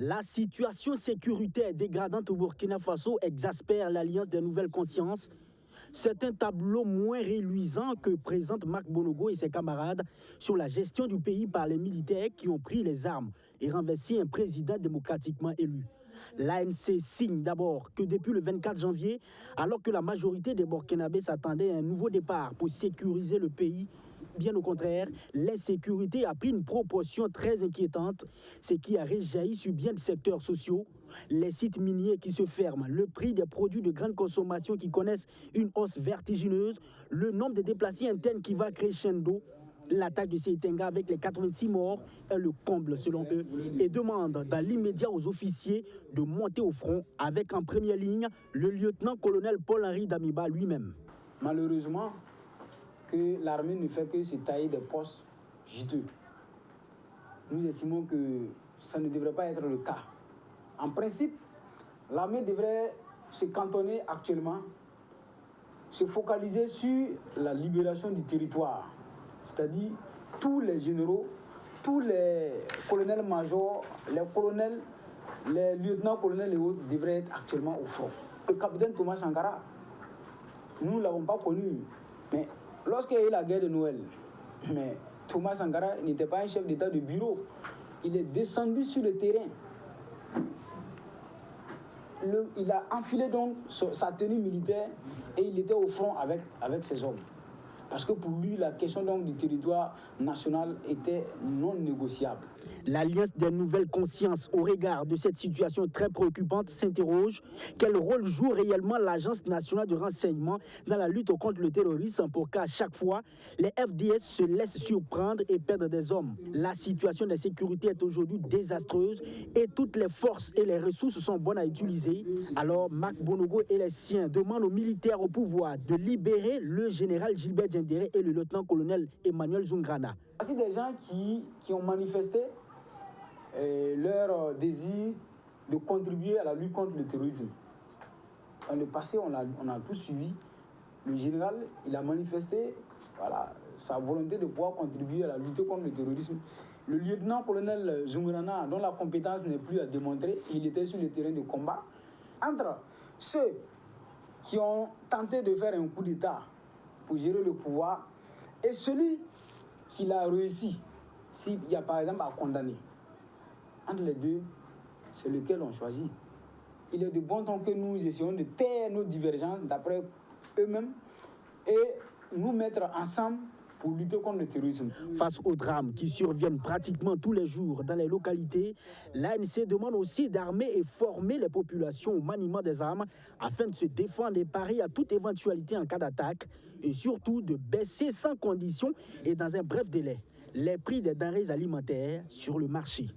La situation sécuritaire dégradante au Burkina Faso exaspère l'Alliance des Nouvelles Consciences. C'est un tableau moins réluisant que présente Marc Bonogo et ses camarades sur la gestion du pays par les militaires qui ont pris les armes et renversé un président démocratiquement élu. L'ANC signe d'abord que depuis le 24 janvier, alors que la majorité des Burkinabés s'attendaient à un nouveau départ pour sécuriser le pays, bien au contraire, l'insécurité a pris une proportion très inquiétante, ce qui a réjailli sur bien des secteurs sociaux. Les sites miniers qui se ferment, le prix des produits de grande consommation qui connaissent une hausse vertigineuse, le nombre de déplacés internes qui va crescendo. L'attaque de Seitenga avec les 86 morts est le comble selon eux et demande dans l'immédiat aux officiers de monter au front avec en première ligne le lieutenant-colonel Paul-Henri Damiba lui-même. Malheureusement, que l'armée ne fait que se tailler des postes juteux. Nous estimons que ça ne devrait pas être le cas. En principe, l'armée devrait se cantonner actuellement, se focaliser sur la libération du territoire. C'est-à-dire tous les généraux, tous les colonels-majors, les colonels, les lieutenants-colonels et autres devraient être actuellement au front. Le capitaine Thomas Sankara, nous ne l'avons pas connu, mais lorsqu'il y a eu la guerre de Noël, mais Thomas Sankara n'était pas un chef d'État de bureau. Il est descendu sur le terrain. Il a enfilé donc sa tenue militaire et il était au front avec ses hommes. Parce que pour lui, la question donc du territoire national était non négociable. L'Alliance des Nouvelles Consciences, au regard de cette situation très préoccupante, s'interroge quel rôle joue réellement l'Agence nationale de renseignement dans la lutte contre le terrorisme pour qu'à chaque fois, les FDS se laissent surprendre et perdre des hommes. La situation de sécurité est aujourd'hui désastreuse et toutes les forces et les ressources sont bonnes à utiliser. Alors, Marc Bonogo et les siens demandent aux militaires au pouvoir de libérer le général Gilbert Diendéré et le lieutenant-colonel Emmanuel Zungrana. Voici des gens qui ont manifesté leur désir de contribuer à la lutte contre le terrorisme. Dans le passé, on a tous suivi. Le général, il a manifesté sa volonté de pouvoir contribuer à la lutte contre le terrorisme. Le lieutenant-colonel Zungrana, dont la compétence n'est plus à démontrer, il était sur le terrain de combat. Entre ceux qui ont tenté de faire un coup d'État pour gérer le pouvoir et celui qui l'a réussi, s'il y a par exemple à condamner. Entre les deux, c'est lequel on choisit. Il est de bon ton que nous essayons de taire nos divergences d'après eux-mêmes et nous mettre ensemble pour lutter contre le terrorisme. Face aux drames qui surviennent pratiquement tous les jours dans les localités, l'ANC demande aussi d'armer et former les populations au maniement des armes afin de se défendre et parer à toute éventualité en cas d'attaque et surtout de baisser sans condition et dans un bref délai les prix des denrées alimentaires sur le marché.